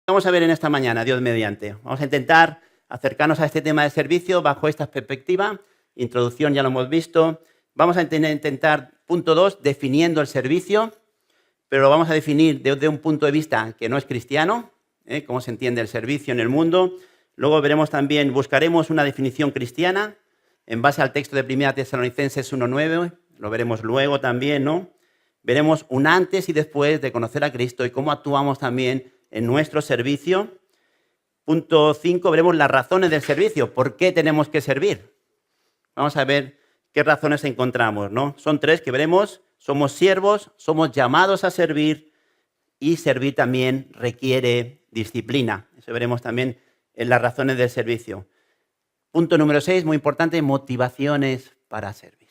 Vamos a ver en esta mañana, Dios mediante. Vamos a intentar acercarnos a este tema de servicio bajo esta perspectiva. Introducción ya lo hemos visto. Vamos a intentar, punto 2, definiendo el servicio, pero lo vamos a definir desde un punto de vista que no es cristiano, cómo se entiende el servicio en el mundo. Luego veremos también, buscaremos una definición cristiana en base al texto de 1 Tesalonicenses 1:9, lo veremos luego también, ¿no? Veremos un antes y después de conocer a Cristo y cómo actuamos también en nuestro servicio. Punto 5, veremos las razones del servicio. ¿Por qué tenemos que servir? Vamos a ver qué razones encontramos, ¿no? Son 3 que veremos. Somos siervos, somos llamados a servir y servir también requiere disciplina. Eso veremos también en las razones del servicio. Punto número 6, muy importante, motivaciones para servir.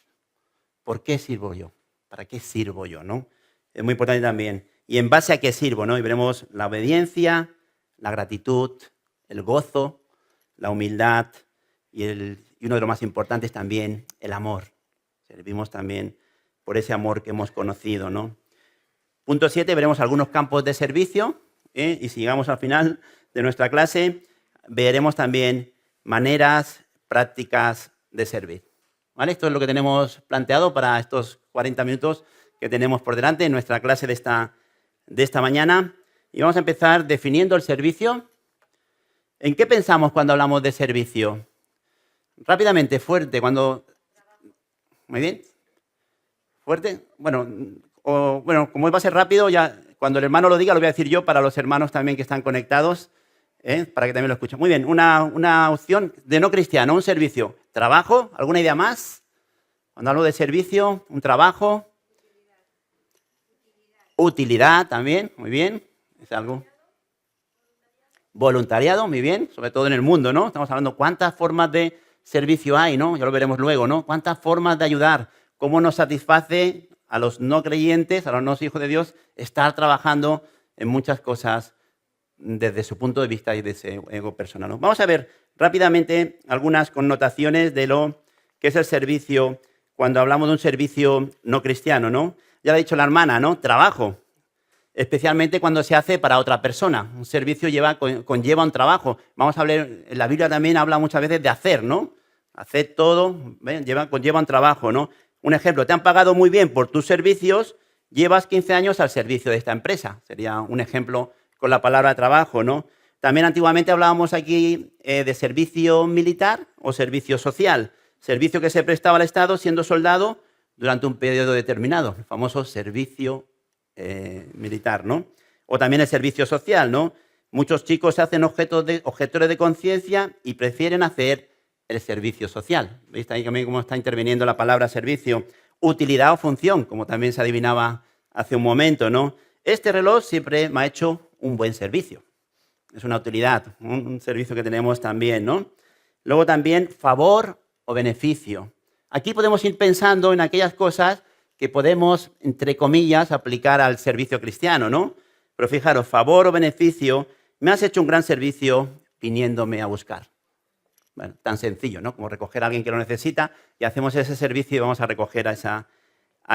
¿Por qué sirvo yo? ¿Para qué sirvo yo, no? Es muy importante también. ¿Y en base a qué sirvo, no? Y veremos la obediencia, la gratitud, el gozo, la humildad y uno de los más importantes también, el amor. Servimos también por ese amor que hemos conocido, ¿no? Punto 7, veremos algunos campos de servicio, y si llegamos al final de nuestra clase, veremos también maneras prácticas de servir. ¿Vale? Esto es lo que tenemos planteado para estos 40 minutos que tenemos por delante en nuestra clase de esta mañana. Y vamos a empezar definiendo el servicio. ¿En qué pensamos cuando hablamos de servicio? Rápidamente, fuerte, cuando... Muy bien. ¿Fuerte? Bueno, como va a ser rápido, ya cuando el hermano lo diga, lo voy a decir yo para los hermanos también que están conectados, para que también lo escuchen. Muy bien, una opción de no cristiano, un servicio. ¿Trabajo? ¿Alguna idea más? Cuando hablo de servicio, un trabajo. Utilidad también, muy bien. ¿Es algo? Voluntariado, muy bien, sobre todo en el mundo, ¿no? Estamos hablando cuántas formas de servicio hay, ¿no? Ya lo veremos luego, ¿no? Cuántas formas de ayudar, cómo nos satisface a los no creyentes, a los no hijos de Dios, estar trabajando en muchas cosas desde su punto de vista y de ese ego personal, ¿no? Vamos a ver rápidamente algunas connotaciones de lo que es el servicio cuando hablamos de un servicio no cristiano, ¿no? Ya lo ha dicho la hermana, ¿no? Trabajo, especialmente cuando se hace para otra persona. Un servicio conlleva un trabajo. Vamos a hablar, en la Biblia también habla muchas veces de hacer, ¿no? Hacer todo, conlleva un trabajo, ¿no? Un ejemplo, te han pagado muy bien por tus servicios, llevas 15 años al servicio de esta empresa. Sería un ejemplo con la palabra trabajo, ¿no? También antiguamente hablábamos aquí de servicio militar o servicio social. Servicio que se prestaba al Estado siendo soldado durante un periodo determinado, el famoso servicio militar, ¿no? O también el servicio social, ¿no? Muchos chicos se hacen objetores de conciencia y prefieren hacer el servicio social. ¿Veis ahí también cómo está interviniendo la palabra servicio? Utilidad o función, como también se adivinaba hace un momento, ¿no? Este reloj siempre me ha hecho un buen servicio. Es una utilidad, un servicio que tenemos también, ¿no? Luego también favor o beneficio. Aquí podemos ir pensando en aquellas cosas que podemos, entre comillas, aplicar al servicio cristiano, ¿no? Pero fijaros, favor o beneficio, me has hecho un gran servicio viniéndome a buscar. Bueno, tan sencillo, ¿no? Como recoger a alguien que lo necesita y hacemos ese servicio y vamos a recoger a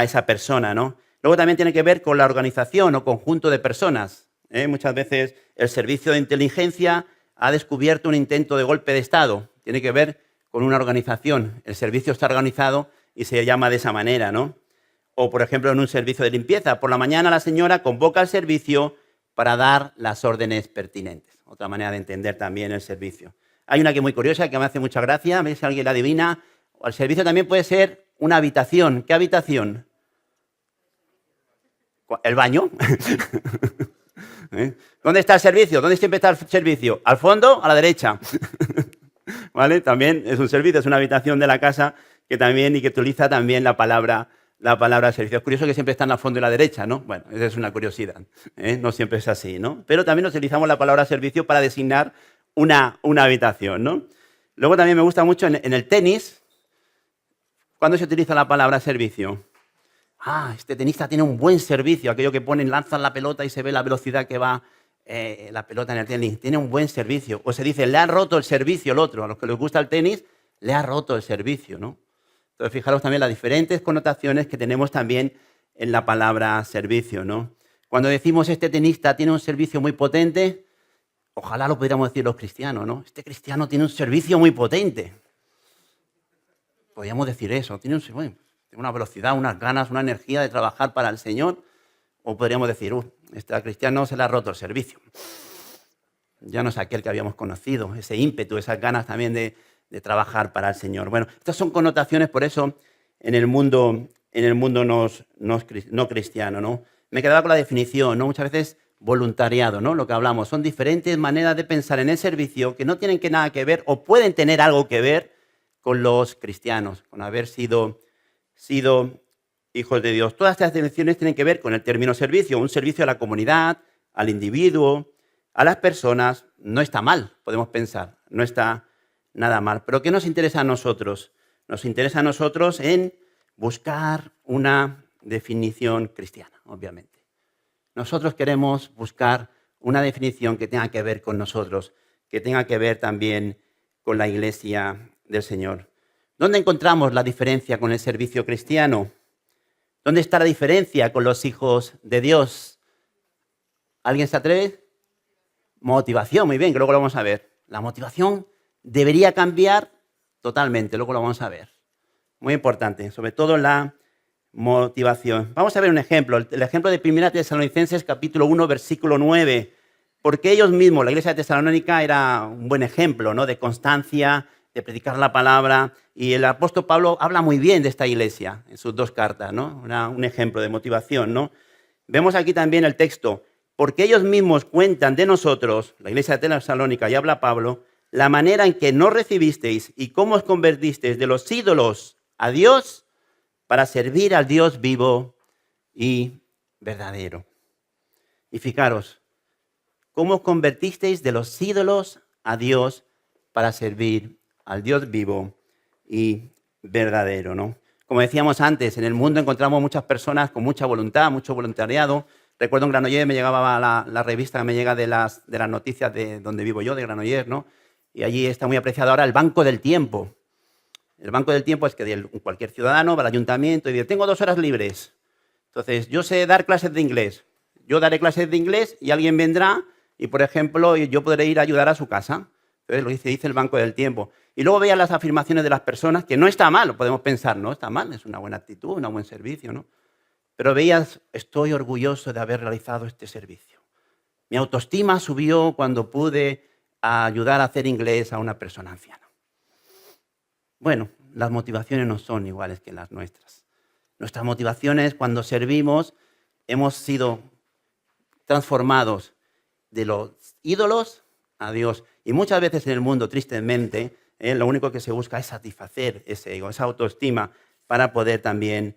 esa persona, ¿no? Luego también tiene que ver con la organización o conjunto de personas. Muchas veces el servicio de inteligencia ha descubierto un intento de golpe de Estado. Tiene que ver con una organización. El servicio está organizado y se llama de esa manera, ¿no? O, por ejemplo, en un servicio de limpieza. Por la mañana la señora convoca al servicio para dar las órdenes pertinentes. Otra manera de entender también el servicio. Hay una que es muy curiosa, que me hace mucha gracia, a ver si alguien la adivina. El servicio también puede ser una habitación. ¿Qué habitación? ¿El baño? ¿Dónde está el servicio? ¿Dónde siempre está el servicio? ¿Al fondo? ¿A la derecha? ¿Vale? También es un servicio, es una habitación de la casa que utiliza también la palabra servicio. Es curioso que siempre están al fondo y a la derecha, ¿no? Bueno, esa es una curiosidad. No siempre es así, ¿no? Pero también utilizamos la palabra servicio para designar una habitación, ¿no? Luego también me gusta mucho en el tenis. ¿Cuándo se utiliza la palabra servicio? Este tenista tiene un buen servicio, aquello que lanzan la pelota y se ve la velocidad que va la pelota en el tenis. Tiene un buen servicio. O se dice, le ha roto el servicio el otro. A los que les gusta el tenis, le ha roto el servicio, ¿no? Entonces, fijaros también las diferentes connotaciones que tenemos también en la palabra servicio, ¿no? Cuando decimos este tenista tiene un servicio muy potente, Ojalá lo pudiéramos decir los cristianos, ¿no? Este cristiano tiene un servicio muy potente. Podríamos decir eso, tiene una velocidad, unas ganas, una energía de trabajar para el Señor. O podríamos decir, este cristiano se le ha roto el servicio. Ya no es aquel que habíamos conocido, ese ímpetu, esas ganas también de trabajar para el Señor. Bueno, estas son connotaciones, por eso, en el mundo no cristiano, ¿no? Me quedaba con la definición, ¿no? Muchas veces voluntariado, ¿no? Lo que hablamos, son diferentes maneras de pensar en el servicio que no tienen nada que ver o pueden tener algo que ver con los cristianos, con haber sido hijos de Dios. Todas estas definiciones tienen que ver con el término servicio, un servicio a la comunidad, al individuo, a las personas. No está mal, podemos pensar, no está nada mal. Pero ¿qué nos interesa a nosotros? Nos interesa a nosotros en buscar una definición cristiana, obviamente. Nosotros queremos buscar una definición que tenga que ver con nosotros, que tenga que ver también con la Iglesia del Señor. ¿Dónde encontramos la diferencia con el servicio cristiano? ¿Dónde está la diferencia con los hijos de Dios? ¿Alguien se atreve? Motivación, muy bien, que luego lo vamos a ver. La motivación debería cambiar totalmente, luego lo vamos a ver. Muy importante, sobre todo la motivación. Vamos a ver un ejemplo, el ejemplo de 1 Tesalonicenses capítulo 1, versículo 9. Porque ellos mismos, la iglesia de Tesalónica era un buen ejemplo, ¿no? De constancia, de predicar la palabra. Y el apóstol Pablo habla muy bien de esta iglesia en sus dos cartas, ¿no? Un ejemplo de motivación, ¿no? Vemos aquí también el texto. Porque ellos mismos cuentan de nosotros, la iglesia de Tesalónica, y habla Pablo, la manera en que nos recibisteis y cómo os convertisteis de los ídolos a Dios para servir al Dios vivo y verdadero. Y fijaros, cómo os convertisteis de los ídolos a Dios para servir al Dios vivo y verdadero, ¿no? Como decíamos antes, en el mundo encontramos muchas personas con mucha voluntad, mucho voluntariado. Recuerdo en Granollers me llegaba la revista que me llega de las noticias de donde vivo yo, de Granollers, ¿no? Y allí está muy apreciado ahora el Banco del Tiempo. El Banco del Tiempo es que cualquier ciudadano va al ayuntamiento y dice, tengo 2 horas libres. Entonces, yo sé dar clases de inglés. Yo daré clases de inglés y alguien vendrá y, por ejemplo, yo podré ir a ayudar a su casa. Entonces, lo dice el Banco del Tiempo. Y luego veía las afirmaciones de las personas, que no está mal, lo podemos pensar, no está mal, es una buena actitud, un buen servicio, ¿no? Pero veías, estoy orgulloso de haber realizado este servicio. Mi autoestima subió cuando pude ayudar a hacer inglés a una persona anciana. Bueno, las motivaciones no son iguales que las nuestras. Nuestras motivaciones cuando servimos hemos sido transformados de los ídolos a Dios. Y muchas veces en el mundo, tristemente, lo único que se busca es satisfacer ese ego, esa autoestima, para poder también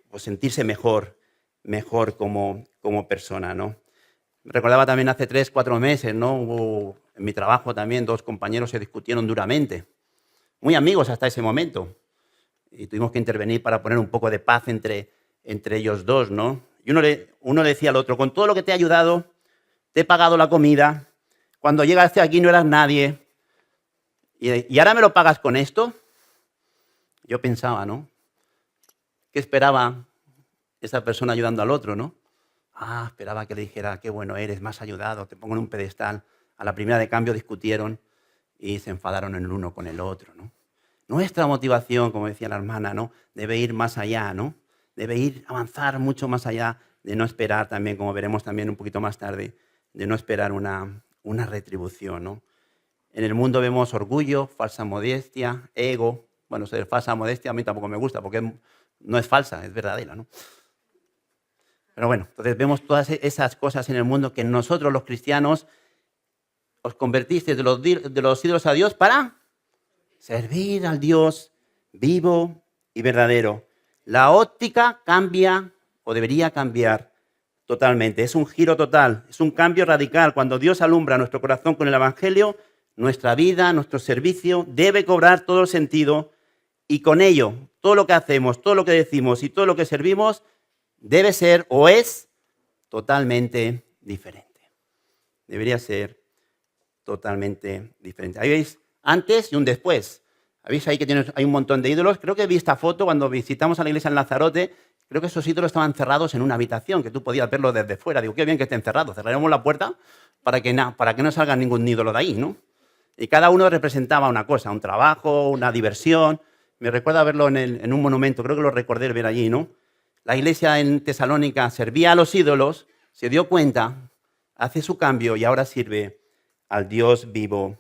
pues sentirse mejor como persona, ¿no? Recordaba también hace 3, 4 meses, ¿no? Hubo en mi trabajo también 2 compañeros se discutieron duramente, muy amigos hasta ese momento, y tuvimos que intervenir para poner un poco de paz entre ellos dos, ¿no? Y uno le decía al otro, con todo lo que te he ayudado, te he pagado la comida, cuando llegaste aquí no eras nadie, y ahora me lo pagas con esto. Yo pensaba, ¿no? ¿Qué esperaba esa persona ayudando al otro, no? Esperaba que le dijera, qué bueno eres, me has ayudado, te pongo en un pedestal. A la primera de cambio discutieron y se enfadaron el uno con el otro, ¿no? Nuestra motivación, como decía la hermana, ¿no? Debe ir más allá, ¿no? Debe avanzar mucho más allá de no esperar también, como veremos también un poquito más tarde, de no esperar una retribución, ¿no? En el mundo vemos orgullo, falsa modestia, ego. Bueno, ser falsa modestia a mí tampoco me gusta porque no es falsa, es verdadera, ¿no? Pero bueno, entonces vemos todas esas cosas en el mundo que nosotros los cristianos os convertisteis de los ídolos a Dios para servir al Dios vivo y verdadero. La óptica cambia o debería cambiar totalmente. Es un giro total, es un cambio radical. Cuando Dios alumbra nuestro corazón con el Evangelio, nuestra vida, nuestro servicio debe cobrar todo el sentido y con ello todo lo que hacemos, todo lo que decimos y todo lo que servimos debe ser o es totalmente diferente. Debería ser totalmente diferente. Ahí veis antes y un después. ¿Veis ahí que hay un montón de ídolos? Creo que vi esta foto cuando visitamos a la iglesia en Lanzarote. Creo que esos ídolos estaban cerrados en una habitación, que tú podías verlo desde fuera. Digo, qué bien que estén cerrados. Cerraremos la puerta para que no salga ningún ídolo de ahí, ¿no? Y cada uno representaba una cosa, un trabajo, una diversión. Me recuerda verlo en un monumento, creo que lo recordé ver allí, ¿no? La iglesia en Tesalónica servía a los ídolos, se dio cuenta, hace su cambio y ahora sirve al Dios vivo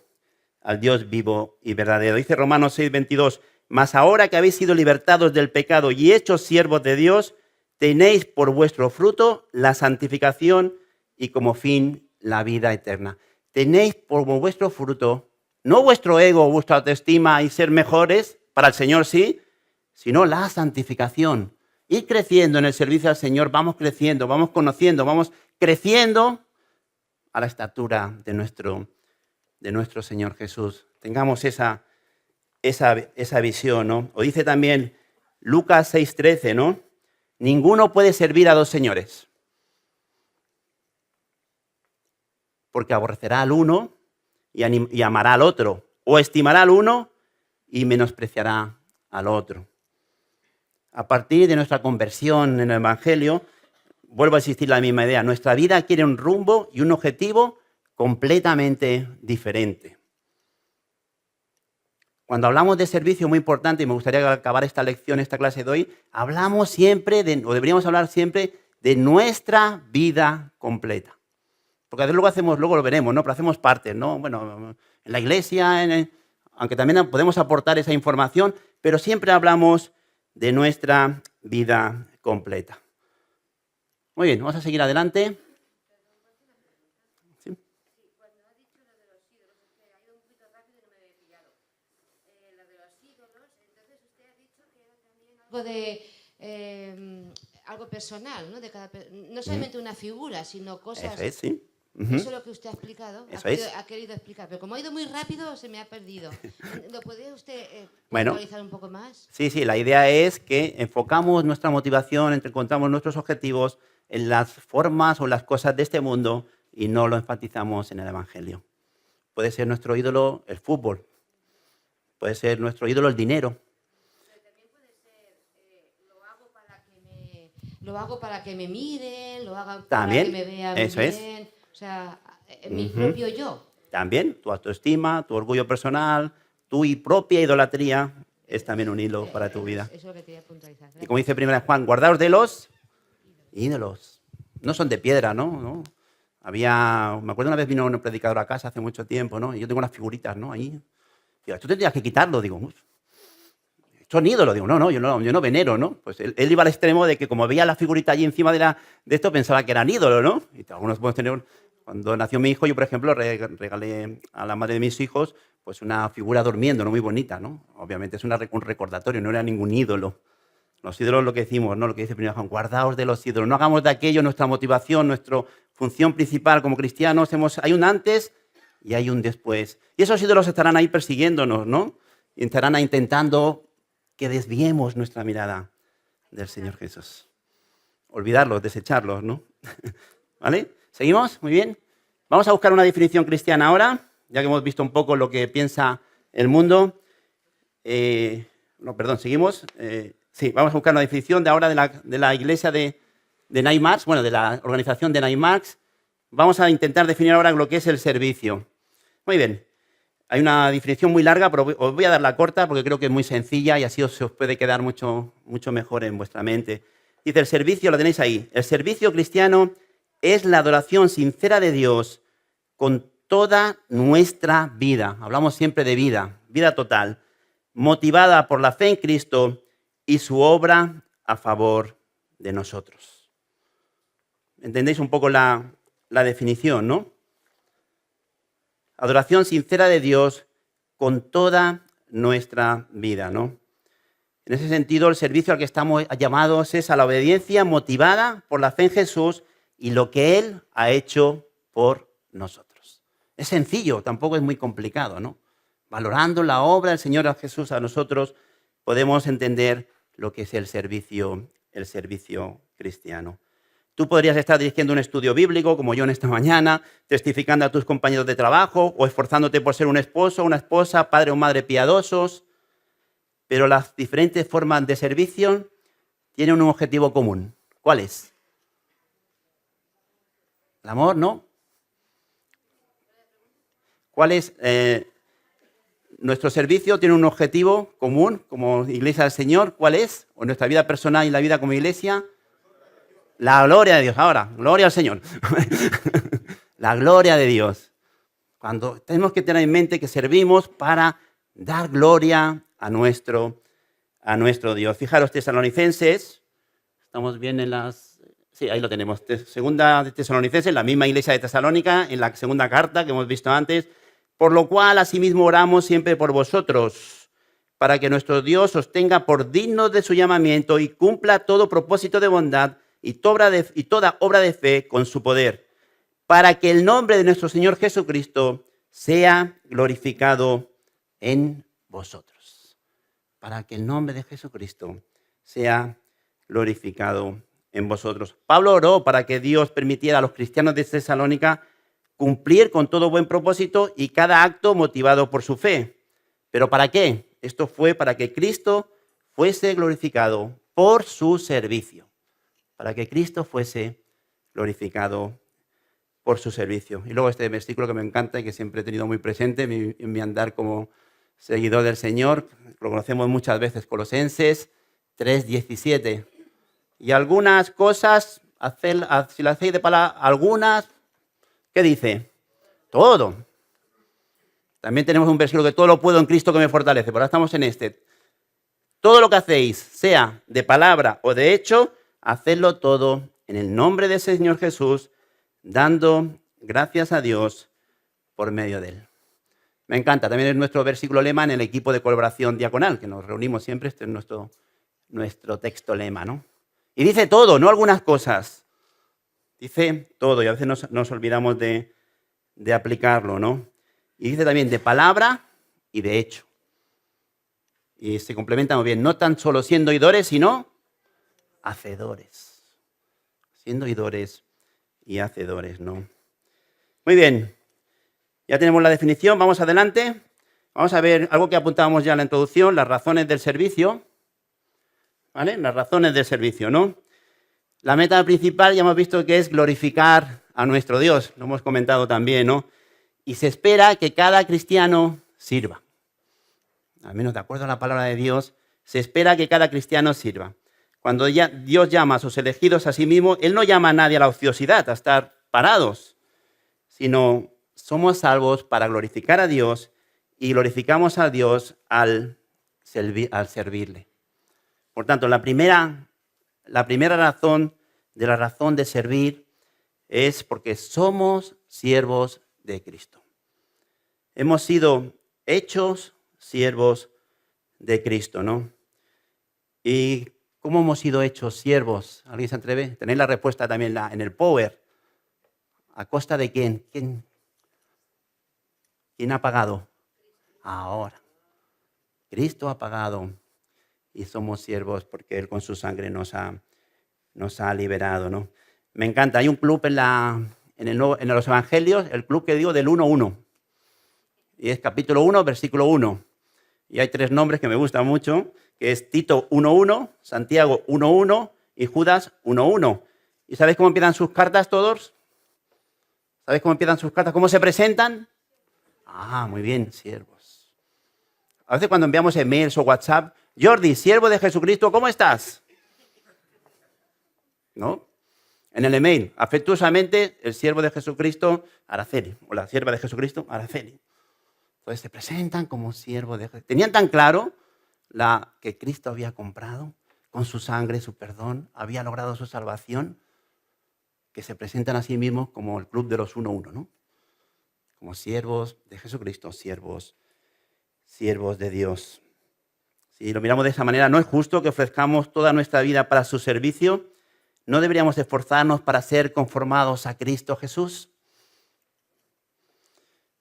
y verdadero. Dice Romanos 6:22, mas ahora que habéis sido libertados del pecado y hechos siervos de Dios, tenéis por vuestro fruto la santificación y como fin la vida eterna. Tenéis por vuestro fruto, no vuestro ego, vuestra autoestima y ser mejores, para el Señor sí, sino la santificación. Ir creciendo en el servicio al Señor, vamos creciendo, vamos conociendo, vamos creciendo a la estatura de nuestro Señor Jesús. Tengamos esa visión, ¿no? O dice también Lucas 6:13, ¿no? Ninguno puede servir a dos señores, porque aborrecerá al uno y amará al otro, o estimará al uno y menospreciará al otro. A partir de nuestra conversión en el Evangelio, vuelvo a insistir la misma idea, nuestra vida quiere un rumbo y un objetivo completamente diferente. Cuando hablamos de servicio, muy importante, y me gustaría acabar esta lección, esta clase de hoy, hablamos siempre, o deberíamos hablar siempre, de nuestra vida completa. Porque luego lo veremos, ¿no? Pero hacemos parte, ¿no? Bueno, en la iglesia, aunque también podemos aportar esa información, pero siempre hablamos de nuestra vida completa. Muy bien, vamos a seguir adelante. ¿Sí? Cuando ha dicho lo de los ídolos, es que ha ido un poquito rápido y no me había pillado. Lo de los ídolos, entonces usted ha dicho que era también algo de algo personal, ¿no? No solamente una figura, sino cosas. Eso es, sí. Eso es lo que usted ha explicado, Eso es. ha querido explicar, pero como ha ido muy rápido se me ha perdido. ¿Lo podría usted Bueno, puntualizar un poco más? Sí, la idea es que enfocamos nuestra motivación, encontramos nuestros objetivos en las formas o las cosas de este mundo y no lo enfatizamos en el Evangelio. Puede ser nuestro ídolo el fútbol, puede ser nuestro ídolo el dinero. Pero también puede ser, lo hago para que me miren, lo hago para También, que me vean eso bien. es. O sea, mi propio yo. También tu autoestima, tu orgullo personal, tu propia idolatría es también un hilo para tu vida. Eso es lo que quería puntualizar. Y como dice 1 Juan, guardaos de los ídolos. No son de piedra, ¿no? Me acuerdo una vez vino un predicador a casa hace mucho tiempo, ¿no? Y yo tengo unas figuritas, ¿no? Ahí. Digo, tú tendrías que quitarlo. Digo, son ídolos. Digo, yo no venero, ¿no? Pues él iba al extremo de que como veía la figurita allí encima de esto, pensaba que eran ídolos, ¿no? Y algunos podemos tener. Cuando nació mi hijo, yo, por ejemplo, regalé a la madre de mis hijos pues una figura durmiendo, ¿no? Muy bonita, ¿no? Obviamente es un recordatorio, no era ningún ídolo. Los ídolos, lo que decimos, ¿no? Lo que dice 1 Juan, guardaos de los ídolos. No hagamos de aquello nuestra motivación, nuestra función principal como cristianos. Hay un antes y hay un después. Y esos ídolos estarán ahí persiguiéndonos, ¿no? Y estarán ahí intentando que desviemos nuestra mirada del Señor Jesús. Olvidarlos, desecharlos, ¿no? ¿Vale? ¿Seguimos? Muy bien. Vamos a buscar una definición cristiana ahora, ya que hemos visto un poco lo que piensa el mundo. Seguimos. Vamos a buscar una definición de ahora de la iglesia de Nine-Marks, de la organización de Nine-Marks. Vamos a intentar definir ahora lo que es el servicio. Muy bien. Hay una definición muy larga, pero os voy a dar la corta porque creo que es muy sencilla y así os puede quedar mucho mejor en vuestra mente. Dice el servicio, lo tenéis ahí. El servicio cristiano es la adoración sincera de Dios con toda nuestra vida. Hablamos siempre de vida total, motivada por la fe en Cristo y su obra a favor de nosotros. ¿Entendéis un poco la definición, no? Adoración sincera de Dios con toda nuestra vida, ¿no? En ese sentido, el servicio al que estamos llamados es a la obediencia motivada por la fe en Jesús y lo que Él ha hecho por nosotros. Es sencillo, tampoco es muy complicado, ¿no? Valorando la obra del Señor Jesús a nosotros, podemos entender lo que es el servicio cristiano. Tú podrías estar dirigiendo un estudio bíblico, como yo en esta mañana, testificando a tus compañeros de trabajo o esforzándote por ser un esposo, una esposa, padre o madre piadosos. pero las diferentes formas de servicio tienen un objetivo común. ¿Cuál es? El amor, ¿no? ¿Cuál es? Nuestro servicio tiene un objetivo común como Iglesia del Señor. ¿Cuál es? O nuestra vida personal y la vida como iglesia. La gloria de Dios. Ahora, gloria al Señor. La gloria de Dios. Cuando tenemos que tener en mente que servimos para dar gloria a nuestro Dios. Fijaros, Tesalonicenses. Estamos bien en las... Sí, ahí lo tenemos. Segunda de Tesalonicenses, la misma iglesia de Tesalónica, en la segunda carta que hemos visto antes. Por lo cual, asimismo, oramos siempre por vosotros, para que nuestro Dios os tenga por dignos de su llamamiento y cumpla todo propósito de bondad y toda obra de fe con su poder, para que el nombre de nuestro Señor Jesucristo sea glorificado en vosotros. Para que el nombre de Jesucristo sea glorificado en vosotros. Pablo oró para que Dios permitiera a los cristianos de Tesalónica cumplir con todo buen propósito y cada acto motivado por su fe. ¿Pero para qué? Esto fue para que Cristo fuese glorificado por su servicio. Para que Cristo fuese glorificado por su servicio. Y luego este versículo que me encanta y que siempre he tenido muy presente en mi andar como seguidor del Señor. Lo conocemos muchas veces, Colosenses 3:17. Y algunas cosas, si las hacéis de palabra, algunas... ¿Qué dice? Todo. También tenemos un versículo que todo lo puedo en Cristo que me fortalece. Pero ahora estamos en este. Todo lo que hacéis, sea de palabra o de hecho, hacedlo todo en el nombre del Señor Jesús, dando gracias a Dios por medio de Él. Me encanta. También es nuestro versículo lema en el equipo de colaboración diaconal, que nos reunimos siempre. Este es nuestro texto lema, ¿no? Y dice todo, no algunas cosas. Dice todo y a veces nos olvidamos de aplicarlo, ¿no? Y dice también de palabra y de hecho. Y se complementa muy bien, no tan solo siendo oidores, sino hacedores. Siendo oidores y hacedores, ¿no? Muy bien, ya tenemos la definición, vamos adelante. Vamos a ver algo que apuntábamos ya en la introducción, las razones del servicio. ¿Vale? Las razones del servicio, ¿no? La meta principal ya hemos visto que es glorificar a nuestro Dios, lo hemos comentado también, ¿no? Y se espera que cada cristiano sirva. Al menos de acuerdo a la palabra de Dios, se espera que cada cristiano sirva. Cuando Dios llama a sus elegidos a sí mismo, Él no llama a nadie a la ociosidad, a estar parados, sino somos salvos para glorificar a Dios y glorificamos a Dios al servirle. Por tanto, la primera razón de servir es porque somos siervos de Cristo. Hemos sido hechos siervos de Cristo, ¿no? ¿Y cómo hemos sido hechos siervos? ¿Alguien se atreve? Tenéis la respuesta también en el Power. ¿A costa de quién? ¿Quién ha pagado? Ahora. Cristo ha pagado y somos siervos porque Él con su sangre nos ha liberado, ¿no? Me encanta. Hay un club en los Evangelios, el club que digo del 1:1. Y es capítulo 1, versículo 1. Y hay 3 nombres que me gustan mucho, que es Tito 1:1, Santiago 1:1 y Judas 1:1. ¿Y sabéis cómo empiezan sus cartas todos? ¿Sabéis cómo empiezan sus cartas? ¿Cómo se presentan? Ah, muy bien, siervos. A veces cuando enviamos emails o WhatsApp, Jordi, siervo de Jesucristo, ¿cómo estás? ¿No? En el email, afectuosamente, el siervo de Jesucristo, Araceli, o la sierva de Jesucristo, Araceli. Entonces se presentan como siervo de Jesucristo. Tenían tan claro que Cristo había comprado con su sangre, su perdón, había logrado su salvación, que se presentan a sí mismos como el club de los 1:1, ¿no? Como siervos de Jesucristo, siervos de Dios. Si lo miramos de esa manera, no es justo que ofrezcamos toda nuestra vida para su servicio. ¿No deberíamos esforzarnos para ser conformados a Cristo Jesús?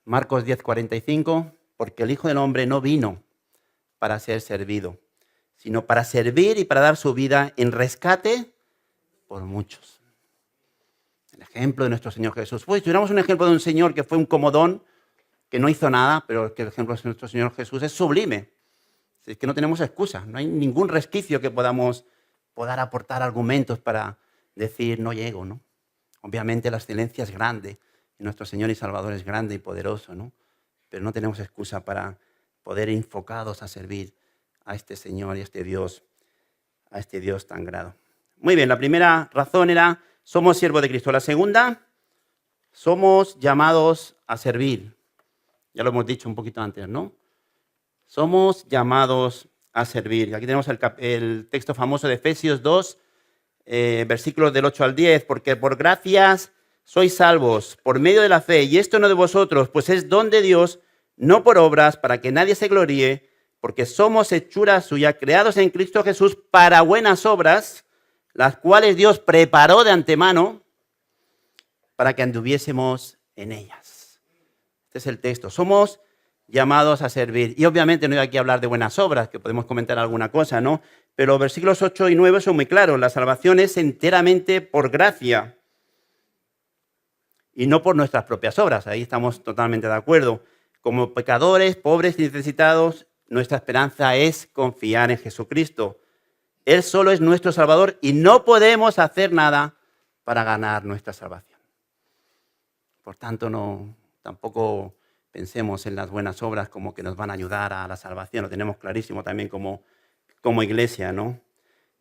Marcos 10:45, porque el Hijo del Hombre no vino para ser servido, sino para servir y para dar su vida en rescate por muchos. El ejemplo de nuestro Señor Jesús. Pues si tuviéramos un ejemplo de un Señor que fue un comodón, que no hizo nada, pero que el ejemplo de nuestro Señor Jesús es sublime. Es que no tenemos excusa, no hay ningún resquicio que podamos aportar argumentos para decir no llego, ¿no? Obviamente la excelencia es grande, y nuestro Señor y Salvador es grande y poderoso, ¿no? Pero no tenemos excusa para poder ir enfocados a servir a este Señor y a este Dios tan grande. Muy bien, la primera razón era, somos siervos de Cristo. La segunda, somos llamados a servir. Ya lo hemos dicho un poquito antes, ¿no? Somos llamados a servir. Aquí tenemos el texto famoso de Efesios 2, versículos del 8 al 10. Porque por gracias sois salvos por medio de la fe, y esto no de vosotros, pues es don de Dios, no por obras, para que nadie se gloríe, porque somos hechura suya, creados en Cristo Jesús para buenas obras, las cuales Dios preparó de antemano para que anduviésemos en ellas. Este es el texto. Somos llamados a servir. Y obviamente no hay aquí a hablar de buenas obras, que podemos comentar alguna cosa, ¿no? Pero los versículos 8 y 9 son muy claros. La salvación es enteramente por gracia y no por nuestras propias obras. Ahí estamos totalmente de acuerdo. Como pecadores, pobres y necesitados, nuestra esperanza es confiar en Jesucristo. Él solo es nuestro Salvador y no podemos hacer nada para ganar nuestra salvación. Por tanto, tampoco pensemos en las buenas obras como que nos van a ayudar a la salvación. Lo tenemos clarísimo también como iglesia, ¿no?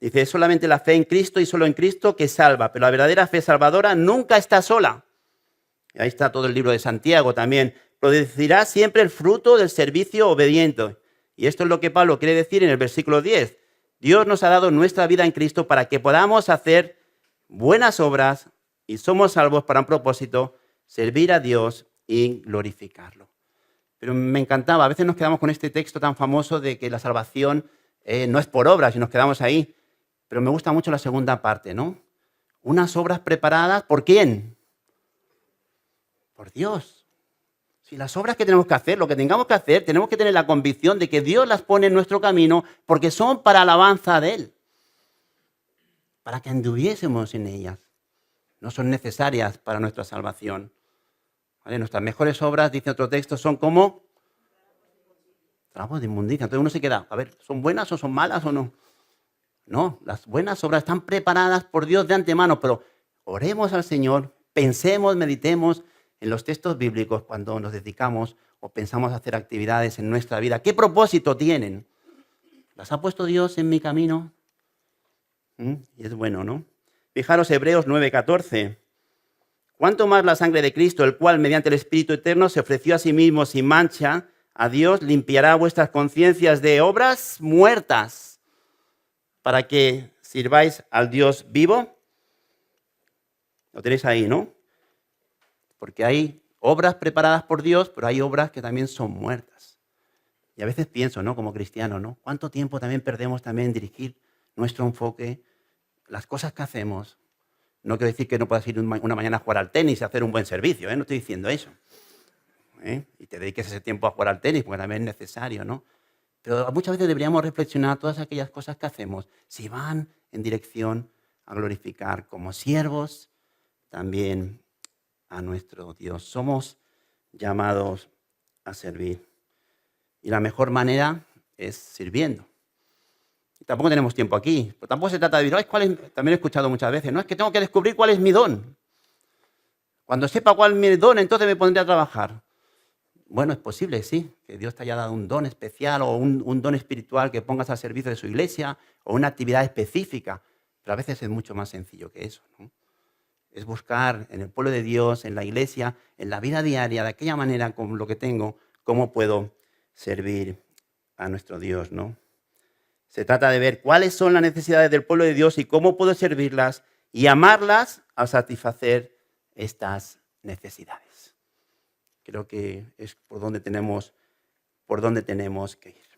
Dice, es solamente la fe en Cristo y solo en Cristo que salva. Pero la verdadera fe salvadora nunca está sola. Y ahí está todo el libro de Santiago también. Producirá siempre el fruto del servicio obediente. Y esto es lo que Pablo quiere decir en el versículo 10. Dios nos ha dado nuestra vida en Cristo para que podamos hacer buenas obras y somos salvos para un propósito, servir a Dios y glorificarlo. Pero me encantaba, a veces nos quedamos con este texto tan famoso de que la salvación no es por obras y nos quedamos ahí. Pero me gusta mucho la segunda parte, ¿no? Unas obras preparadas, ¿por quién? Por Dios. Si las obras que tenemos que hacer, lo que tengamos que hacer, tenemos que tener la convicción de que Dios las pone en nuestro camino porque son para alabanza de Él. Para que anduviésemos en ellas. No son necesarias para nuestra salvación. ¿Vale? Nuestras mejores obras, dice otro texto, son como trapos de inmundicia. Entonces uno se queda, a ver, ¿son buenas o son malas o no? No, las buenas obras están preparadas por Dios de antemano, pero oremos al Señor, pensemos, meditemos en los textos bíblicos cuando nos dedicamos o pensamos hacer actividades en nuestra vida. ¿Qué propósito tienen? ¿Las ha puesto Dios en mi camino? Y es bueno, ¿no? Fijaros Hebreos 9:14. ¿Cuánto más la sangre de Cristo, el cual mediante el Espíritu Eterno se ofreció a sí mismo sin mancha a Dios, limpiará vuestras conciencias de obras muertas para que sirváis al Dios vivo? Lo tenéis ahí, ¿no? Porque hay obras preparadas por Dios, pero hay obras que también son muertas. Y a veces pienso, ¿no? Como cristiano, ¿no? ¿Cuánto tiempo también perdemos también en dirigir nuestro enfoque, las cosas que hacemos? No quiero decir que no puedas ir una mañana a jugar al tenis y hacer un buen servicio, ¿eh? No estoy diciendo eso. Y te dediques ese tiempo a jugar al tenis, porque también es necesario, ¿no? Pero muchas veces deberíamos reflexionar todas aquellas cosas que hacemos, si van en dirección a glorificar como siervos también a nuestro Dios. Somos llamados a servir. Y la mejor manera es sirviendo. Y tampoco tenemos tiempo aquí, pero tampoco se trata de decir, también he escuchado muchas veces, no es que tengo que descubrir cuál es mi don. Cuando sepa cuál es mi don, entonces me pondré a trabajar. Bueno, es posible, sí, que Dios te haya dado un don especial o un don espiritual que pongas al servicio de su iglesia o una actividad específica, pero a veces es mucho más sencillo que eso, ¿no? Es buscar en el pueblo de Dios, en la iglesia, en la vida diaria, de aquella manera con lo que tengo, cómo puedo servir a nuestro Dios, ¿no? Se trata de ver cuáles son las necesidades del pueblo de Dios y cómo puedo servirlas y amarlas al satisfacer estas necesidades. Creo que es por donde tenemos que ir.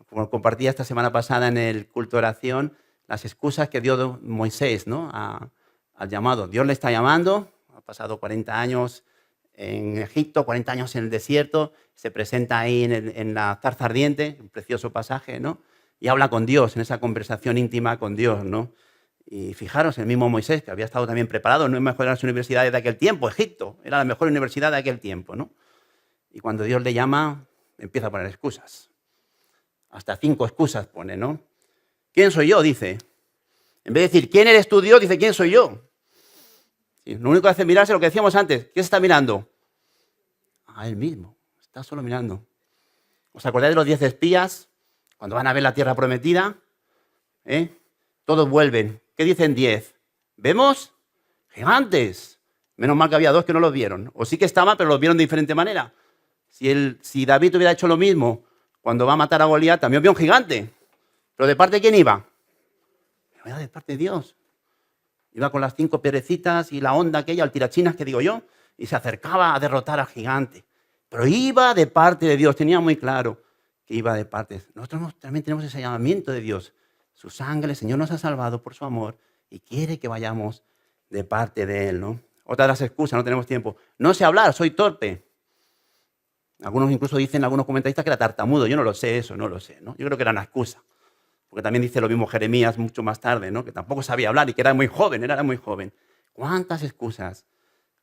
Como compartía esta semana pasada en el culto de oración, las excusas que dio Moisés, ¿no? al llamado. Dios le está llamando, ha pasado 40 años en Egipto, 40 años en el desierto, se presenta ahí en la zarza ardiente, un precioso pasaje, ¿no? Y habla con Dios, en esa conversación íntima con Dios, ¿no? Y fijaros, el mismo Moisés, que había estado también preparado, no es mejor de las universidades de aquel tiempo, Egipto, era la mejor universidad de aquel tiempo, ¿no? Y cuando Dios le llama, empieza a poner excusas. Hasta 5 excusas pone, ¿no? ¿Quién soy yo? Dice. En vez de decir, ¿quién eres tú, Dios? Dice, ¿quién soy yo? Sí, lo único que hace es mirarse lo que decíamos antes. ¿Quién se está mirando? A él mismo. Está solo mirando. ¿Os acordáis de los 10 espías? Cuando van a ver la tierra prometida, todos vuelven. ¿Qué dicen 10? ¿Vemos? Gigantes. Menos mal que había 2 que no los vieron. O sí que estaban, pero los vieron de diferente manera. Si David hubiera hecho lo mismo cuando va a matar a Goliat, también vio un gigante. ¿Pero de parte de quién iba? Iba de parte de Dios. Iba con las 5 piedrecitas y la onda aquella, el tirachinas que digo yo, y se acercaba a derrotar al gigante. Pero iba de parte de Dios, tenía muy claro que iba de parte. Nosotros también tenemos ese llamamiento de Dios. Su sangre, el Señor nos ha salvado por su amor y quiere que vayamos de parte de Él, ¿no? Otra de las excusas, no tenemos tiempo. No sé hablar, soy torpe. Algunos incluso dicen, algunos comentaristas, que era tartamudo. Yo no lo sé eso, no lo sé, ¿no? Yo creo que era una excusa. Porque también dice lo mismo Jeremías mucho más tarde, ¿no? Que tampoco sabía hablar y que era muy joven, era muy joven. ¿Cuántas excusas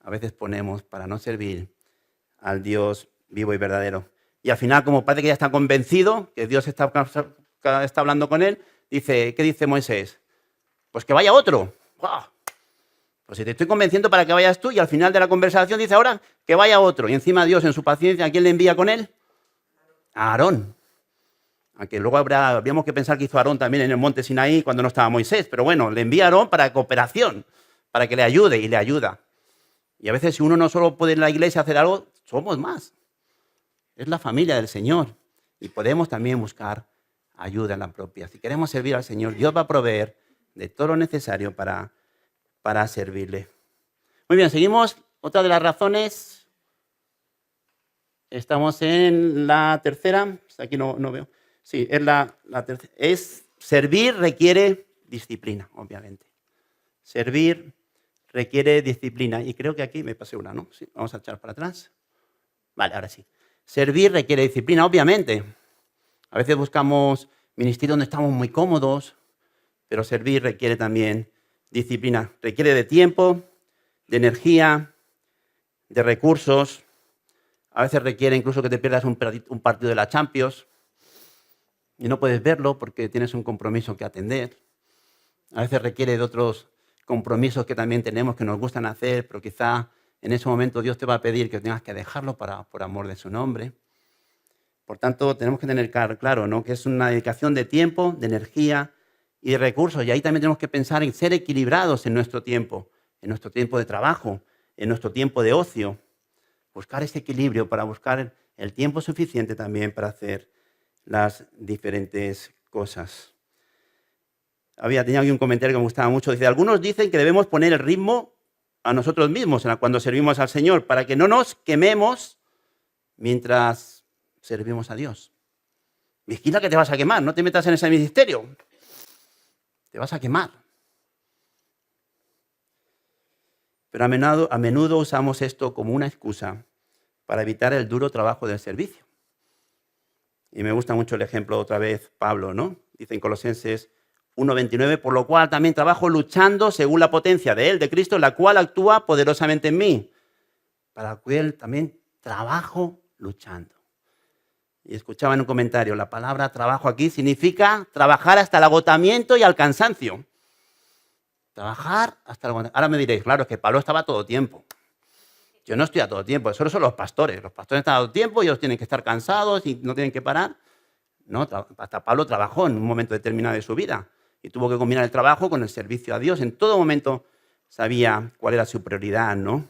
a veces ponemos para no servir al Dios vivo y verdadero? Y al final, como parece que ya está convencido que Dios está hablando con él, dice, ¿qué dice Moisés? Pues que vaya otro. ¡Wow! Pues si te estoy convenciendo para que vayas tú, y al final de la conversación dice ahora que vaya otro. Y encima Dios, en su paciencia, ¿a quién le envía con él? A Aarón. Aunque luego habríamos que pensar que hizo Aarón también en el monte Sinaí cuando no estaba Moisés. Pero bueno, le envía a Aarón para cooperación, para que le ayude, y le ayuda. Y a veces, si uno no solo puede en la iglesia hacer algo, somos más. Es la familia del Señor. Y podemos también buscar ayuda en la propia. Si queremos servir al Señor, Dios va a proveer de todo lo necesario para servirle. Muy bien, seguimos. Otra de las razones. Estamos en la tercera. Aquí no veo. Sí, es la tercera. Servir requiere disciplina, obviamente. Servir requiere disciplina. Y creo que aquí me pasé una, ¿no? Sí, vamos a echar para atrás. Vale, ahora sí. Servir requiere disciplina, obviamente. A veces buscamos ministerios donde estamos muy cómodos, pero servir requiere también disciplina. Requiere de tiempo, de energía, de recursos. A veces requiere incluso que te pierdas un partido de la Champions y no puedes verlo porque tienes un compromiso que atender. A veces requiere de otros compromisos que también tenemos, que nos gustan hacer, pero quizá en ese momento Dios te va a pedir que tengas que dejarlo por amor de su nombre. Por tanto, tenemos que tener claro, ¿no?, que es una dedicación de tiempo, de energía y de recursos. Y ahí también tenemos que pensar en ser equilibrados en nuestro tiempo de trabajo, en nuestro tiempo de ocio. Buscar ese equilibrio para buscar el tiempo suficiente también para hacer las diferentes cosas. Tenía aquí un comentario que me gustaba mucho. Dice, algunos dicen que debemos poner el ritmo a nosotros mismos cuando servimos al Señor, para que no nos quememos mientras servimos a Dios. Vigila que te vas a quemar, no te metas en ese ministerio. Te vas a quemar. Pero a menudo usamos esto como una excusa para evitar el duro trabajo del servicio. Y me gusta mucho el ejemplo otra vez Pablo, ¿no? Dice en Colosenses 1:29, por lo cual también trabajo luchando según la potencia de Él, de Cristo, la cual actúa poderosamente en mí. Para la cual también trabajo luchando. Y escuchaba en un comentario, la palabra trabajo aquí significa trabajar hasta el agotamiento y al cansancio. Trabajar hasta el agotamiento. Ahora me diréis, claro, es que Pablo estaba todo tiempo. Yo no estoy a todo tiempo, eso son los pastores. Los pastores están a todo tiempo, ellos tienen que estar cansados y no tienen que parar. No, hasta Pablo trabajó en un momento determinado de su vida y tuvo que combinar el trabajo con el servicio a Dios. En todo momento sabía cuál era su prioridad, ¿no?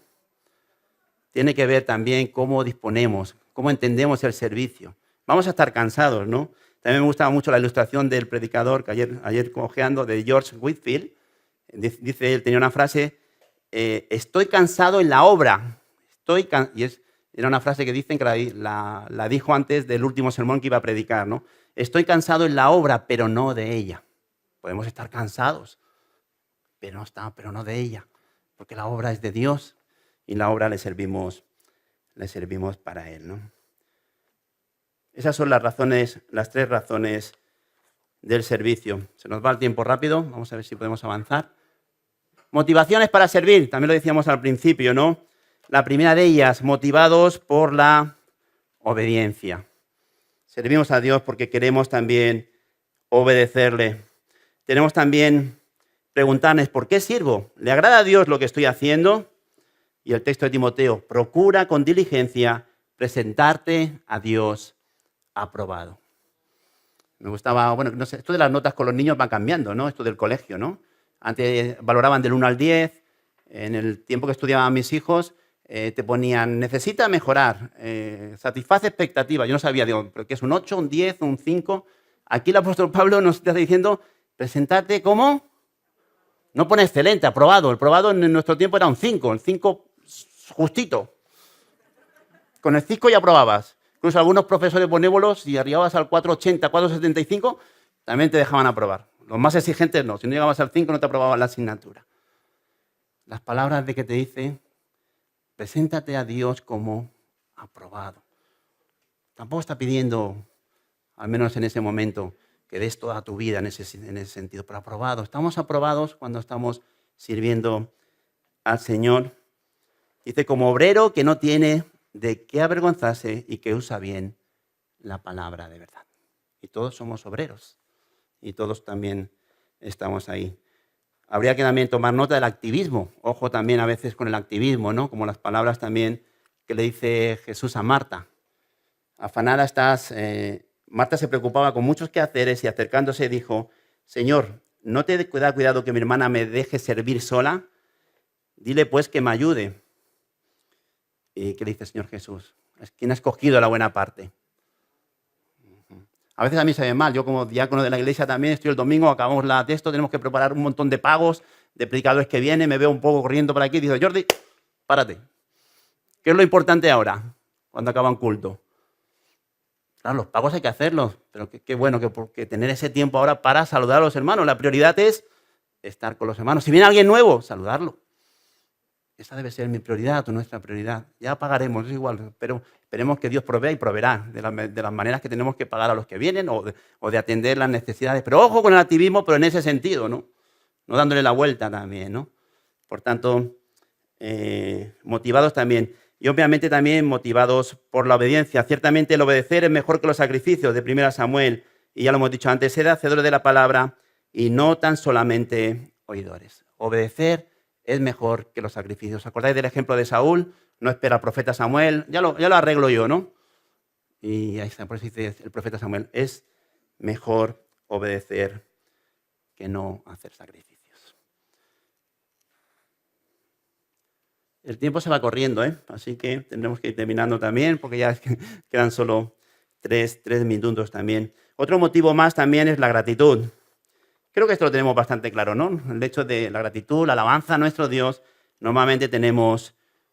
Tiene que ver también cómo disponemos, cómo entendemos el servicio. Vamos a estar cansados, ¿no? También me gustaba mucho la ilustración del predicador que ayer cojeando, de George Whitefield. Dice él, tenía una frase, estoy cansado en la obra. Era una frase que dicen que la dijo antes del último sermón que iba a predicar, ¿no? Estoy cansado en la obra, pero no de ella. Podemos estar cansados, pero no de ella, porque la obra es de Dios y la obra le servimos para Él, ¿no? Esas son las 3 razones del servicio. Se nos va el tiempo rápido, vamos a ver si podemos avanzar. Motivaciones para servir, también lo decíamos al principio, ¿no? La primera de ellas, motivados por la obediencia. Servimos a Dios porque queremos también obedecerle. Tenemos también preguntarnos, ¿por qué sirvo? ¿Le agrada a Dios lo que estoy haciendo? Y el texto de Timoteo, procura con diligencia presentarte a Dios aprobado. Me gustaba, bueno, no sé, esto de las notas con los niños va cambiando, ¿no? Esto del colegio, ¿no? Antes valoraban del 1 al 10, en el tiempo que estudiaban mis hijos, te ponían, necesita mejorar, satisface expectativas. Yo no sabía, digo, ¿pero qué es un 8, un 10, un 5? Aquí el apóstol Pablo nos está diciendo, presentarte como, no pone excelente, aprobado. El probado en nuestro tiempo era un 5, el 5 justito. Con el 5 ya aprobabas. Incluso algunos profesores benévolos, si arribabas al 480, 475, también te dejaban aprobar. Los más exigentes no. Si no llegabas al 5 no te aprobaban la asignatura. Las palabras de que te dice, preséntate a Dios como aprobado. Tampoco está pidiendo, al menos en ese momento, que des toda tu vida en ese sentido, pero aprobado. Estamos aprobados cuando estamos sirviendo al Señor. Dice, como obrero que no tiene de qué avergonzarse y que usa bien la palabra de verdad. Y todos somos obreros y todos también estamos ahí. Habría que también tomar nota del activismo. Ojo también a veces con el activismo, ¿no? Como las palabras también que le dice Jesús a Marta. Afanada estás. Marta se preocupaba con muchos quehaceres y acercándose dijo, Señor, ¿no te da cuidado que mi hermana me deje servir sola? Dile pues que me ayude. ¿Y qué le dice el Señor Jesús? ¿Quién ha escogido la buena parte? A veces a mí se ve mal. Yo como diácono de la iglesia también estoy el domingo, acabamos la texto, tenemos que preparar un montón de pagos de predicadores que vienen, me veo un poco corriendo por aquí y digo, Jordi, párate. ¿Qué es lo importante ahora cuando acaba un culto? Claro, los pagos hay que hacerlos, pero qué bueno que tener ese tiempo ahora para saludar a los hermanos. La prioridad es estar con los hermanos. Si viene alguien nuevo, saludarlo. Esa debe ser mi prioridad o nuestra prioridad. Ya pagaremos, es igual, pero esperemos que Dios provea y proveerá de las maneras que tenemos que pagar a los que vienen o de atender las necesidades. Pero ojo con el activismo, pero en ese sentido, ¿no? No dándole la vuelta también, ¿no? Por tanto, motivados también. Y obviamente también motivados por la obediencia. Ciertamente el obedecer es mejor que los sacrificios de 1 Samuel. Y ya lo hemos dicho antes, sed hacedores de la palabra y no tan solamente oidores. Obedecer es mejor que los sacrificios. ¿Os acordáis del ejemplo de Saúl? No espera al profeta Samuel, ya lo arreglo yo, ¿no? Y ahí está, por eso dice el profeta Samuel, es mejor obedecer que no hacer sacrificios. El tiempo se va corriendo, así que tendremos que ir terminando también, porque ya quedan solo tres minutos también. Otro motivo más también es la gratitud. Creo que esto lo tenemos bastante claro, ¿no? El hecho de la gratitud, la alabanza a nuestro Dios, normalmente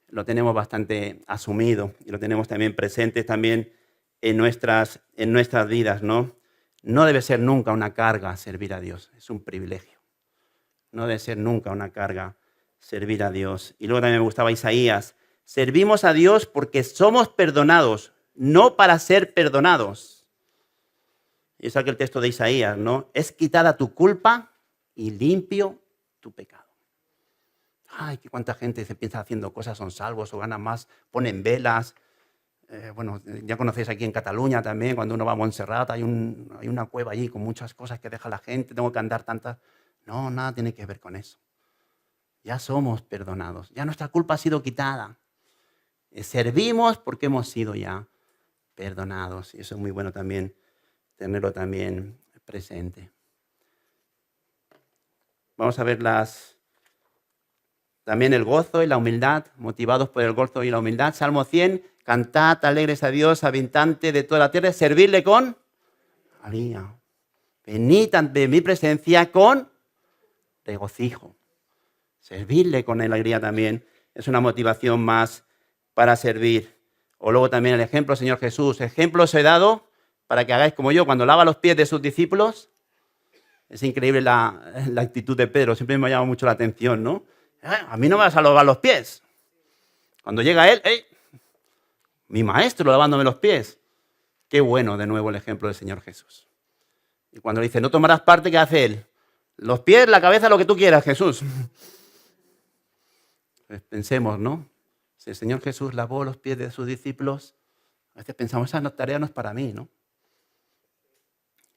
lo tenemos bastante asumido y lo tenemos también presente también en nuestras vidas, ¿no? No debe ser nunca una carga servir a Dios, es un privilegio. No debe ser nunca una carga servir a Dios. Y luego también me gustaba Isaías, servimos a Dios porque somos perdonados, no para ser perdonados. Y es aquel texto de Isaías, ¿no? Es quitada tu culpa y limpio tu pecado. Ay, que cuánta gente se piensa haciendo cosas, son salvos o ganan más, ponen velas. Bueno, ya conocéis aquí en Cataluña también, cuando uno va a Montserrat, hay una cueva allí con muchas cosas que deja la gente, tengo que andar tantas. No, nada tiene que ver con eso. Ya somos perdonados, ya nuestra culpa ha sido quitada. Servimos porque hemos sido ya perdonados. Y eso es muy bueno también, tenerlo también presente. Vamos a ver también el gozo y la humildad, motivados por el gozo y la humildad. Salmo 100, cantad alegres a Dios, habitante de toda la tierra, servirle con alegría. Venid ante mi presencia con regocijo. Servirle con alegría también es una motivación más para servir. O luego también el ejemplo, Señor Jesús. Ejemplo os he dado para que hagáis como yo. Cuando lava los pies de sus discípulos, es increíble la actitud de Pedro. Siempre me ha llamado mucho la atención, ¿no? A mí no me vas a lavar los pies. Cuando llega él, ¡hey! Mi maestro lavándome los pies. Qué bueno, de nuevo, el ejemplo del Señor Jesús. Y cuando le dice, no tomarás parte, ¿qué hace él? Los pies, la cabeza, lo que tú quieras, Jesús. Pues pensemos, ¿no? Si el Señor Jesús lavó los pies de sus discípulos, a veces pensamos, esa tarea no es para mí, ¿no?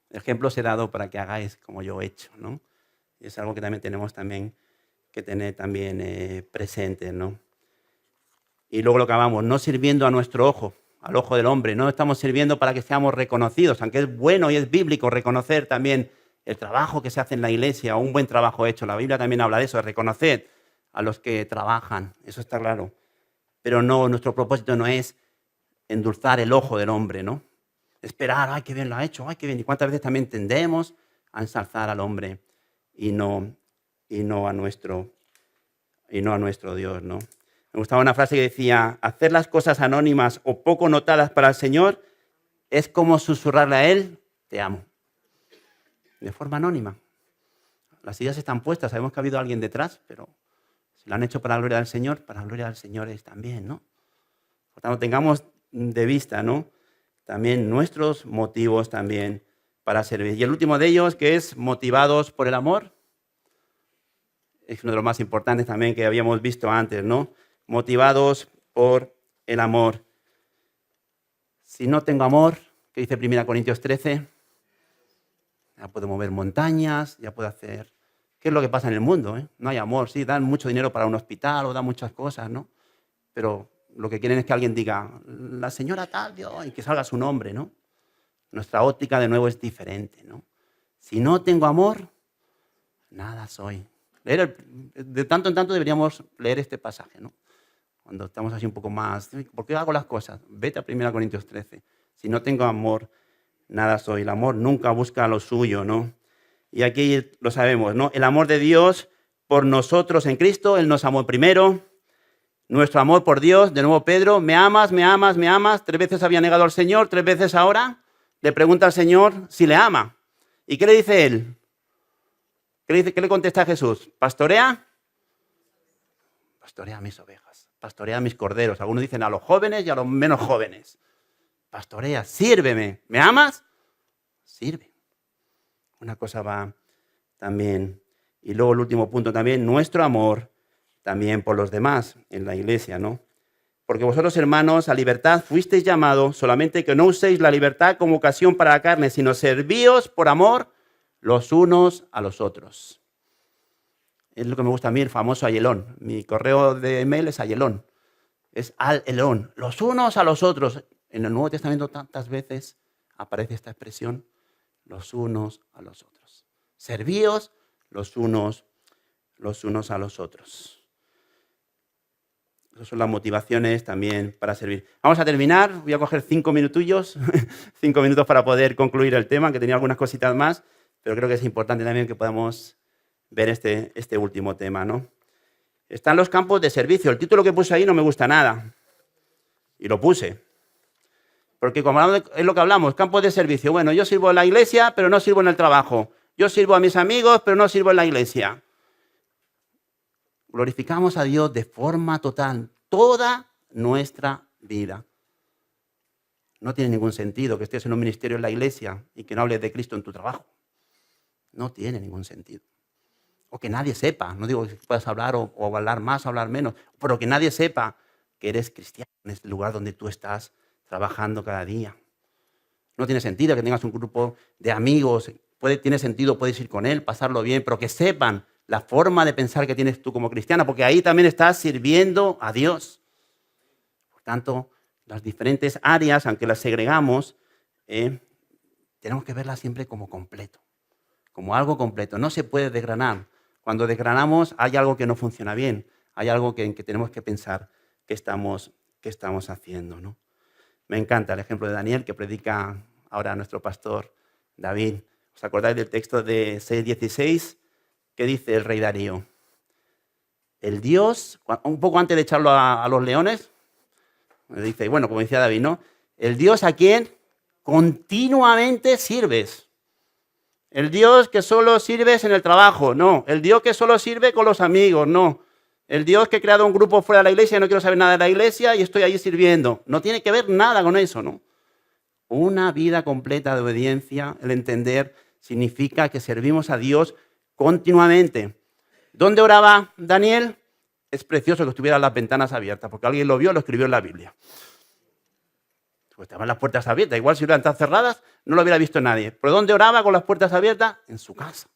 El ejemplo os he dado para que hagáis como yo he hecho, ¿no? Y es algo que también tenemos que tener presente, ¿no? Y luego lo que acabamos, no sirviendo a nuestro ojo, al ojo del hombre, no estamos sirviendo para que seamos reconocidos, aunque es bueno y es bíblico reconocer también el trabajo que se hace en la iglesia, o un buen trabajo hecho. La Biblia también habla de eso, de reconocer a los que trabajan, eso está claro. Pero no, nuestro propósito no es endulzar el ojo del hombre, ¿no? Esperar, ay, qué bien lo ha hecho, ay, qué bien. Y cuántas veces también tendemos a ensalzar al hombre y no a nuestro Dios, ¿no? Me gustaba una frase que decía, hacer las cosas anónimas o poco notadas para el Señor es como susurrarle a Él, te amo. De forma anónima. Las ideas están puestas, sabemos que ha habido alguien detrás, pero si lo han hecho para la gloria del Señor, para la gloria del Señor es también, ¿no? Por tanto, tengamos de vista, ¿no? También nuestros motivos también para servir. Y el último de ellos, que es motivados por el amor, es uno de los más importantes también que habíamos visto antes, ¿no? Motivados por el amor. Si no tengo amor, ¿qué dice 1 Corintios 13? Ya puedo mover montañas, ya puedo hacer... ¿Qué es lo que pasa en el mundo? No hay amor, sí, dan mucho dinero para un hospital o dan muchas cosas, ¿no? Pero lo que quieren es que alguien diga, la señora tal, Dios, y que salga su nombre, ¿no? Nuestra óptica de nuevo es diferente, ¿no? Si no tengo amor, nada soy. De tanto en tanto deberíamos leer este pasaje, ¿no? Cuando estamos así un poco más, ¿por qué hago las cosas? Vete a 1 Corintios 13. Si no tengo amor, nada soy. El amor nunca busca lo suyo, ¿no? Y aquí lo sabemos, ¿no? El amor de Dios por nosotros en Cristo, Él nos amó primero. Nuestro amor por Dios, de nuevo Pedro, ¿me amas, me amas, me amas? 3 veces había negado al Señor, 3 veces ahora le pregunta al Señor si le ama. ¿Y qué le dice Él? ¿Qué le contesta a Jesús? ¿Pastorea? Pastorea mis ovejas, pastorea mis corderos. Algunos dicen a los jóvenes y a los menos jóvenes. Pastorea, sírveme. ¿Me amas? Sirve. Una cosa va también. Y luego el último punto también, nuestro amor también por los demás en la iglesia, ¿no? Porque vosotros, hermanos, a libertad fuisteis llamados, solamente que no uséis la libertad como ocasión para la carne, sino servíos por amor los unos a los otros. Es lo que me gusta a mí, el famoso ayelón. Mi correo de email es ayelón. Es al-elón, los unos a los otros. En el Nuevo Testamento tantas veces aparece esta expresión, los unos a los otros. Servíos los unos a los otros. Esas son las motivaciones también para servir. Vamos a terminar. Voy a coger 5 minutullos, 5 minutos para poder concluir el tema, que tenía algunas cositas más, pero creo que es importante también que podamos ver este último tema, ¿no? Están los campos de servicio. El título que puse ahí no me gusta nada. Y lo puse. Porque como es lo que hablamos, campos de servicio. Bueno, yo sirvo en la iglesia, pero no sirvo en el trabajo. Yo sirvo a mis amigos, pero no sirvo en la iglesia. Glorificamos a Dios de forma total, toda nuestra vida. No tiene ningún sentido que estés en un ministerio en la iglesia y que no hables de Cristo en tu trabajo. No tiene ningún sentido. O que nadie sepa, no digo que puedas hablar o hablar más o hablar menos, pero que nadie sepa que eres cristiano en este lugar donde tú estás trabajando cada día. No tiene sentido que tengas un grupo de amigos, tiene sentido, puedes ir con él, pasarlo bien, pero que sepan la forma de pensar que tienes tú como cristiana, porque ahí también estás sirviendo a Dios. Por tanto, las diferentes áreas, aunque las segregamos, tenemos que verlas siempre como completo, como algo completo. No se puede desgranar. Cuando desgranamos hay algo que no funciona bien, hay algo en que tenemos que pensar qué estamos haciendo, ¿no? Me encanta el ejemplo de Daniel que predica ahora nuestro pastor David. ¿Os acordáis del texto de 6:16? ¿Qué dice el rey Darío? El Dios, un poco antes de echarlo a los leones, dice, bueno, como decía David, ¿no? El Dios a quien continuamente sirves. El Dios que solo sirves en el trabajo, no. El Dios que solo sirve con los amigos, no. El Dios que ha creado un grupo fuera de la iglesia y no quiero saber nada de la iglesia y estoy allí sirviendo. No tiene que ver nada con eso, ¿no? Una vida completa de obediencia, el entender, significa que servimos a Dios continuamente. ¿Dónde oraba Daniel? Es precioso que estuvieran las ventanas abiertas, porque alguien lo vio, lo escribió en la Biblia. Pues estaban las puertas abiertas. Igual si hubieran estado cerradas, no lo hubiera visto nadie. ¿Por dónde oraba con las puertas abiertas? En su casa.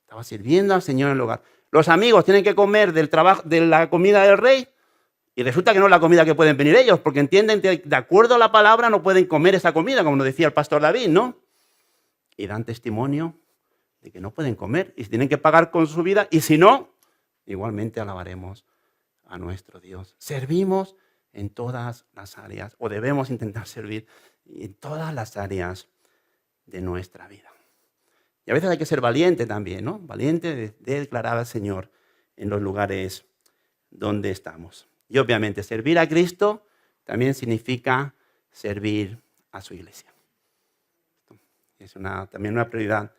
Estaba sirviendo al Señor en el hogar. Los amigos tienen que comer del trabajo, de la comida del rey, y resulta que no es la comida que pueden venir ellos, porque entienden que de acuerdo a la palabra no pueden comer esa comida, como nos decía el pastor David, ¿no? Y dan testimonio de que no pueden comer y tienen que pagar con su vida, y si no, igualmente alabaremos a nuestro Dios. Servimos en todas las áreas, o debemos intentar servir en todas las áreas de nuestra vida. Y a veces hay que ser valiente también, ¿no? Valiente de declarar al Señor en los lugares donde estamos. Y obviamente servir a Cristo también significa servir a su iglesia. Es también una prioridad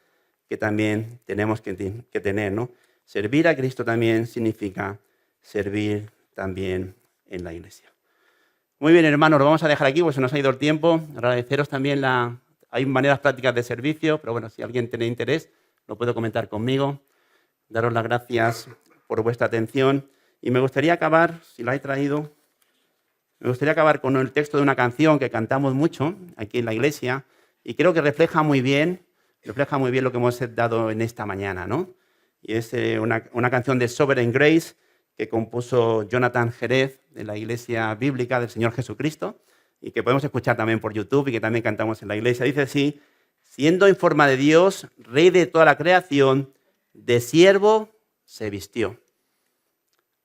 que también tenemos que tener, ¿no? Servir a Cristo también significa servir también en la iglesia. Muy bien, hermanos, lo vamos a dejar aquí, pues se nos ha ido el tiempo. Agradeceros también hay maneras prácticas de servicio, pero bueno, si alguien tiene interés, lo puede comentar conmigo. Daros las gracias por vuestra atención. Y me gustaría acabar, si la he traído, con el texto de una canción que cantamos mucho aquí en la iglesia y creo que refleja muy bien lo que hemos dado en esta mañana, ¿no? Y es una canción de Sovereign Grace que compuso Jonathan Jerez de la Iglesia Bíblica del Señor Jesucristo y que podemos escuchar también por YouTube y que también cantamos en la iglesia. Dice así: siendo en forma de Dios, Rey de toda la creación, de siervo se vistió.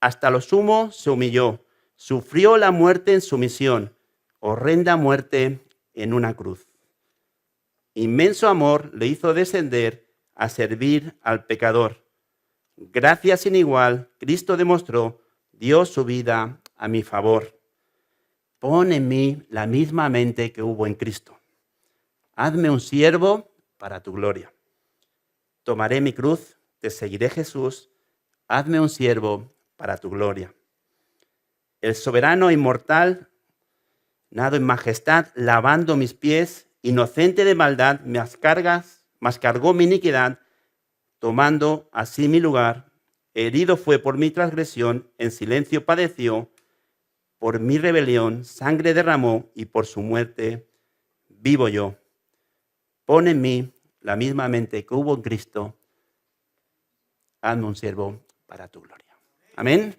Hasta lo sumo se humilló, sufrió la muerte en sumisión, horrenda muerte en una cruz. Inmenso amor le hizo descender a servir al pecador. Gracia sin igual, Cristo demostró, dio su vida a mi favor. Pon en mí la misma mente que hubo en Cristo. Hazme un siervo para tu gloria. Tomaré mi cruz, te seguiré, Jesús. Hazme un siervo para tu gloria. El soberano inmortal, nado en majestad, lavando mis pies, inocente de maldad, mascargó mi iniquidad, tomando así mi lugar. Herido fue por mi transgresión, en silencio padeció, por mi rebelión sangre derramó y por su muerte vivo yo. Pon en mí la misma mente que hubo en Cristo. Hazme un siervo para tu gloria. Amén.